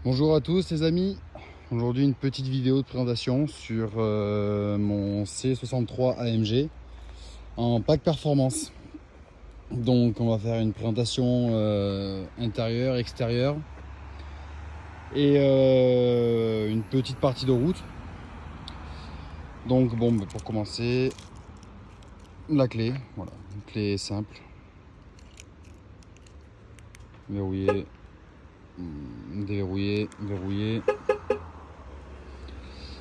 Bonjour à tous les amis, aujourd'hui une petite vidéo de présentation sur mon C63 AMG en pack performance. Donc on va faire une présentation intérieure, extérieure et une petite partie de route. Donc bon, pour commencer, la clé, voilà, une clé simple, verrouillée, déverrouillée, verrouillée.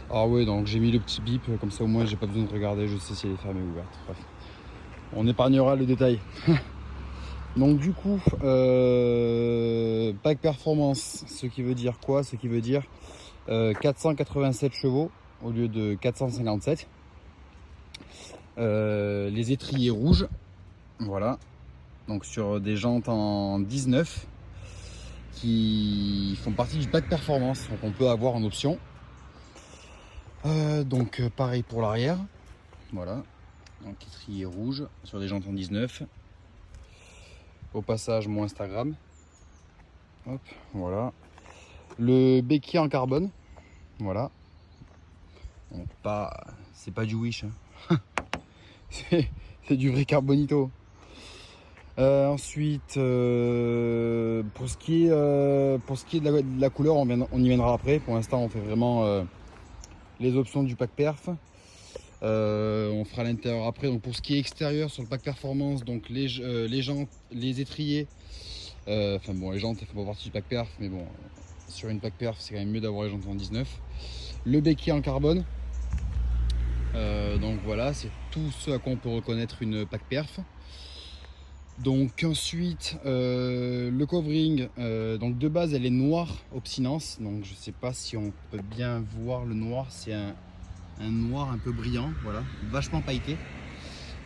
Ah ouais, donc j'ai mis le petit bip, comme ça au moins j'ai pas besoin de regarder, je sais si elle est fermée ou ouverte. Bref. On épargnera le détail. Donc du coup, pack performance, ce qui veut dire quoi? Ce qui veut dire 487 chevaux au lieu de 457. Les étriers rouges, voilà. Donc sur des jantes en 19 qui font partie du pack performance. Donc on peut avoir en option. Donc pareil pour l'arrière, voilà. Donc étrier rouge sur des jantes en 19. Au passage mon Instagram. Hop, voilà. Le béquier en carbone, voilà. Bon, c'est pas du Wish, hein. c'est du vrai carbonito. Ensuite, pour ce qui est de la couleur, on y viendra après. Pour l'instant, on fait vraiment les options du pack perf. On fera l'intérieur après. Donc pour ce qui est extérieur sur le pack performance, donc les jantes, les étriers. Enfin bon, les jantes, elles font pas partie du pack perf, mais bon, sur une pack perf, c'est quand même mieux d'avoir les jantes en 19. Le béquier en carbone. Donc voilà, c'est tout ce à quoi on peut reconnaître une pack perf. Donc ensuite, le covering, donc de base elle est noire obsinence, donc je sais pas si on peut bien voir le noir, c'est un noir un peu brillant, voilà, vachement pailleté,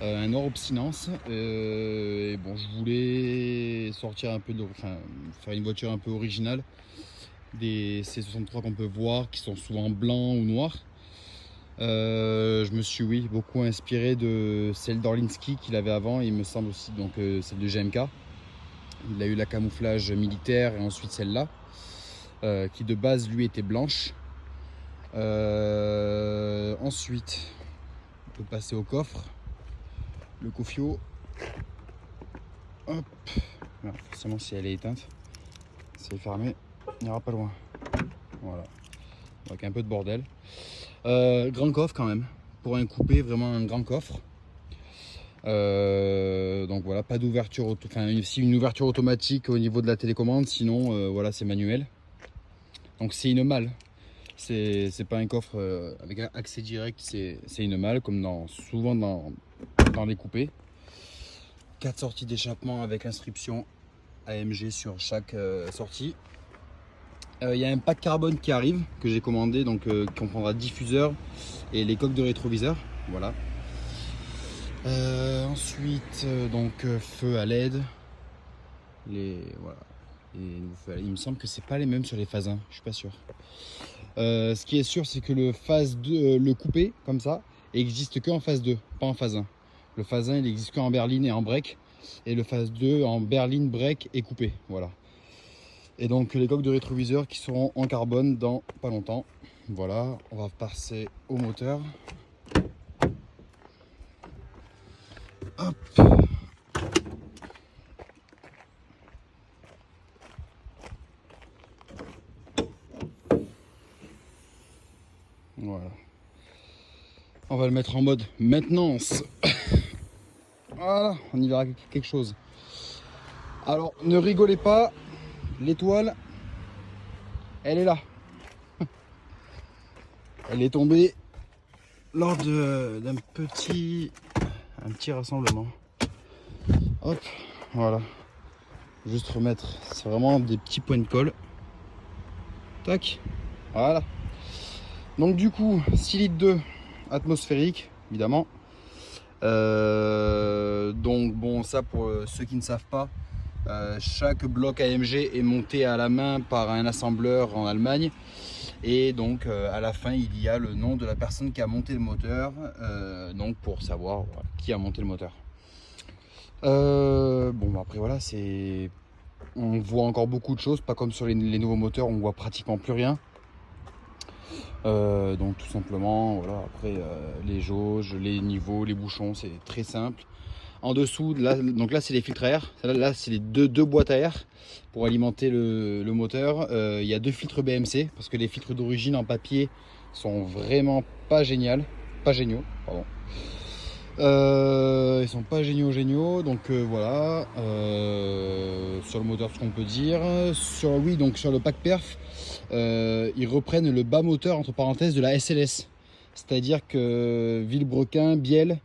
un noir obsinence. Et bon, je voulais sortir un peu faire une voiture un peu originale des C63 qu'on peut voir, qui sont souvent blancs ou noirs. Je me suis beaucoup inspiré de celle d'Orlinski qu'il avait avant, il me semble aussi, donc celle de GMK. Il a eu la camouflage militaire et ensuite celle-là, qui de base lui était blanche. Ensuite, on peut passer au coffre, le cofio. Hop, voilà, forcément si elle est éteinte, si elle est fermée, il n'ira pas loin. Voilà, donc un peu de bordel. Grand coffre quand même, pour un coupé, vraiment un grand coffre. Donc voilà, pas d'ouverture, si une ouverture automatique au niveau de la télécommande, sinon voilà, c'est manuel. Donc c'est une malle, c'est pas un coffre avec un accès direct, c'est une malle comme souvent dans les coupés. 4 sorties d'échappement avec inscription AMG sur chaque sortie. Il y a un pack carbone qui arrive, que j'ai commandé, donc qui comprendra diffuseur et les coques de rétroviseur, voilà. Ensuite, feu à LED, voilà, il me semble que c'est pas les mêmes sur les phases 1, je suis pas sûr. Ce qui est sûr, c'est que le phase 2, le coupé comme ça, existe que en phase 2, pas en phase 1. Le phase 1 il existe que en berline et en break, et le phase 2 en berline, break et coupé, voilà. Et donc les coques de rétroviseur qui seront en carbone dans pas longtemps. Voilà, on va passer au moteur. Hop. Voilà. On va le mettre en mode maintenance. Voilà, on y verra quelque chose. Alors, ne rigolez pas, l'étoile, elle est là. Elle est tombée lors d'un petit rassemblement. Hop, voilà. Juste remettre, c'est vraiment des petits points de colle. Tac, voilà. Donc du coup, 6 litres d'eau atmosphérique, évidemment. Donc bon, ça pour ceux qui ne savent pas, chaque bloc AMG est monté à la main par un assembleur en Allemagne. Et donc à la fin il y a le nom de la personne qui a monté le moteur, donc pour savoir voilà, qui a monté le moteur. Bon après voilà, c'est on voit encore beaucoup de choses, pas comme sur les nouveaux moteurs, on voit pratiquement plus rien. Donc tout simplement, voilà, après les jauges, les niveaux, les bouchons, c'est très simple. En dessous, là, donc là c'est les filtres à air, là c'est les deux boîtes à air pour alimenter le moteur. Il y a 2 filtres BMC, parce que les filtres d'origine en papier sont vraiment pas géniaux, pardon. Ils sont pas géniaux, donc voilà. Sur le moteur, ce qu'on peut dire. Oui, donc sur le pack perf, ils reprennent le bas moteur entre parenthèses de la SLS. C'est-à-dire que Villebrequin, Biel,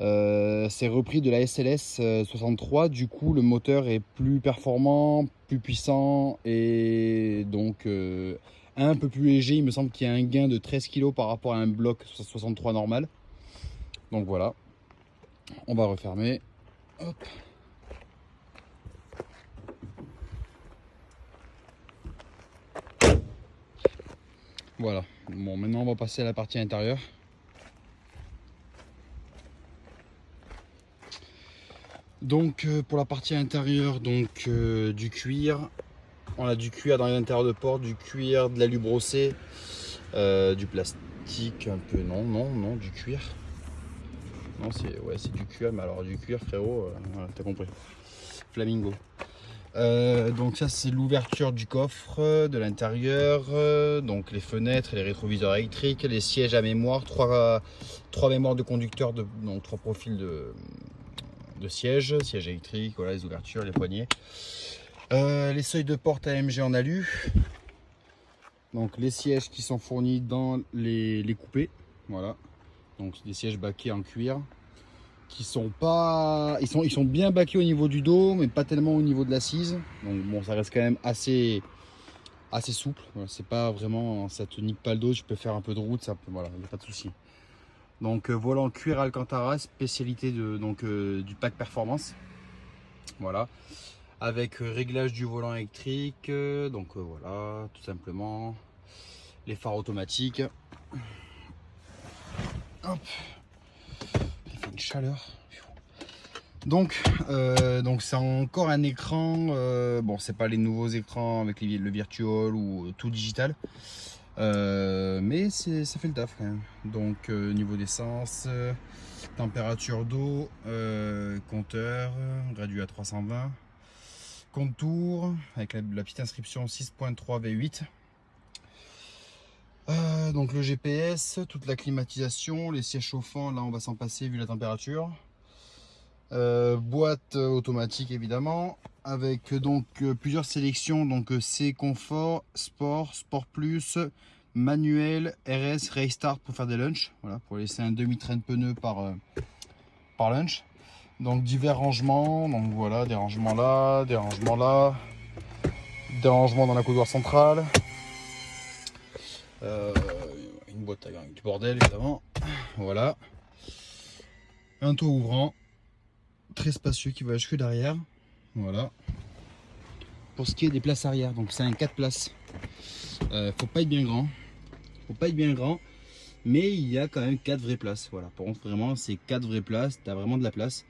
c'est repris de la SLS 63. Du coup, le moteur est plus performant, plus puissant et donc un peu plus léger. Il me semble qu'il y a un gain de 13 kg par rapport à un bloc 63 normal. Donc voilà, on va refermer. Hop. Voilà, bon maintenant on va passer à la partie intérieure. Donc pour la partie intérieure, donc du cuir. On a du cuir dans l'intérieur de porte, du cuir, de l'alu brossé, du plastique un peu, non, du cuir. Non, c'est du cuir, mais alors du cuir, frérot, voilà, t'as compris. Flamingo. Donc ça c'est l'ouverture du coffre de l'intérieur, donc les fenêtres, les rétroviseurs électriques, les sièges à mémoire, trois mémoires de conducteurs, donc 3 profils de sièges électriques, voilà, les ouvertures, les poignées. Les seuils de porte AMG en alu, donc les sièges qui sont fournis dans les coupés, voilà, donc des sièges baquets en cuir qui sont pas, ils sont bien baqués au niveau du dos, mais pas tellement au niveau de l'assise. Donc bon, ça reste quand même assez souple. Voilà, c'est pas vraiment, ça te nique pas le dos. Tu peux faire un peu de route, ça peut, voilà, y a pas de souci. Donc volant cuir Alcantara, spécialité du pack performance. Voilà, avec réglage du volant électrique. Voilà, tout simplement les phares automatiques. Hop. Il fait une chaleur. Donc c'est encore un écran. Bon, c'est pas les nouveaux écrans avec le virtual ou tout digital, mais ça fait le taf quand même. Donc niveau d'essence, température d'eau, compteur gradué à 320, contour avec la petite inscription 6.3 V8. Donc le GPS, toute la climatisation, les sièges chauffants, là on va s'en passer vu la température. Boîte automatique évidemment, avec donc plusieurs sélections, donc C confort, sport, sport plus, manuel, RS, restart pour faire des lunchs, voilà, pour laisser un demi-train de pneus par lunch. Donc divers rangements, donc voilà, des rangements là, des rangements là, des rangements dans la couloir centrale. Une boîte avec du bordel évidemment, voilà, un toit ouvrant très spacieux qui va jusque derrière, voilà. Pour ce qui est des places arrière, donc c'est un 4 places, faut pas être bien grand, mais il y a quand même 4 vraies places, voilà. Pour contre vraiment c'est 4 vraies places, tu as vraiment de la place.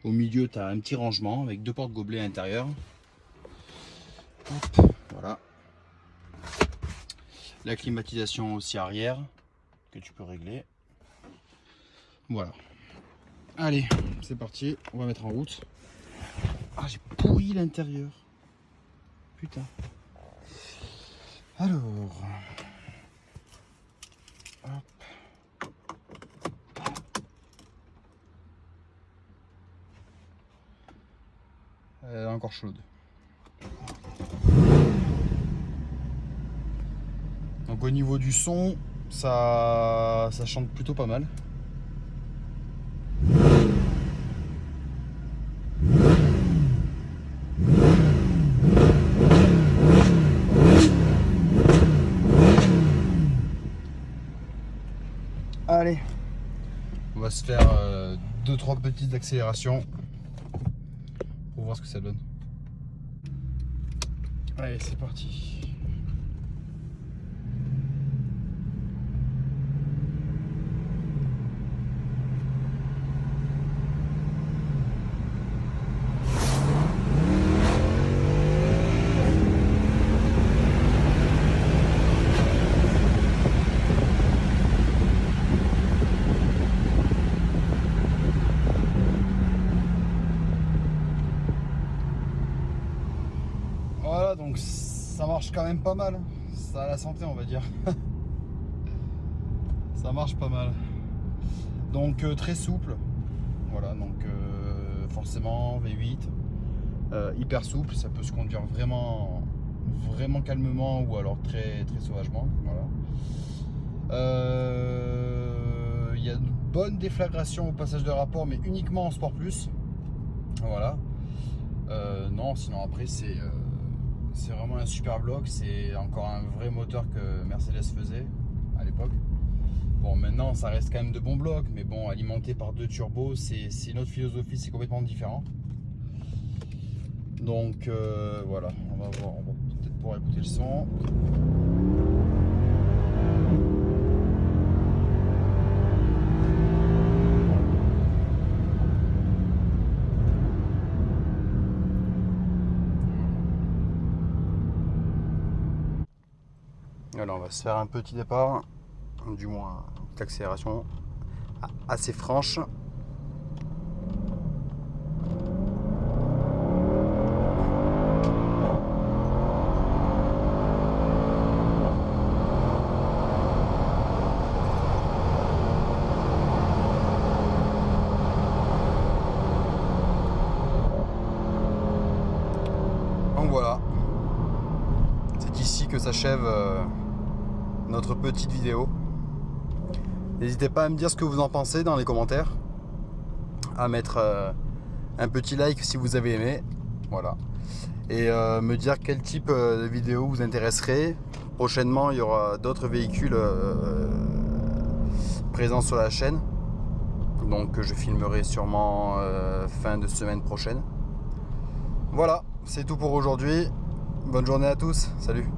Au milieu tu as un petit rangement avec 2 portes gobelets à l'intérieur. Voilà, la climatisation aussi arrière que tu peux régler. Voilà, allez c'est parti, on va mettre en route. Ah, j'ai pourri l'intérieur, putain. Alors hop. Elle est encore chaude. Donc au niveau du son, ça chante plutôt pas mal. Allez, on va se faire 2-3 petites accélérations pour voir ce que ça donne. Allez, c'est parti. ça marche quand même pas mal. Ça a la santé, on va dire. Ça marche pas mal. Donc très souple. Voilà, donc forcément V8. Hyper souple, ça peut se conduire vraiment calmement ou alors très sauvagement. Voilà. Il y a une bonne déflagration au passage de rapport, mais uniquement en Sport Plus. Voilà. Non, sinon après c'est vraiment un super bloc. C'est encore un vrai moteur que Mercedes faisait à l'époque. Bon, maintenant ça reste quand même de bons blocs, mais bon, alimenté par 2 turbos, c'est une autre philosophie, c'est complètement différent. Donc voilà, on va voir, on va peut-être pouvoir écouter le son. Alors on va se faire un petit départ, du moins une petite accélération assez franche. Donc voilà, c'est ici que s'achève notre petite vidéo. N'hésitez pas à me dire ce que vous en pensez dans les commentaires, à mettre un petit like si vous avez aimé, voilà, et me dire quel type de vidéo vous intéresserait. Prochainement, il y aura d'autres véhicules présents sur la chaîne, donc je filmerai sûrement fin de semaine prochaine. Voilà, c'est tout pour aujourd'hui. Bonne journée à tous, salut.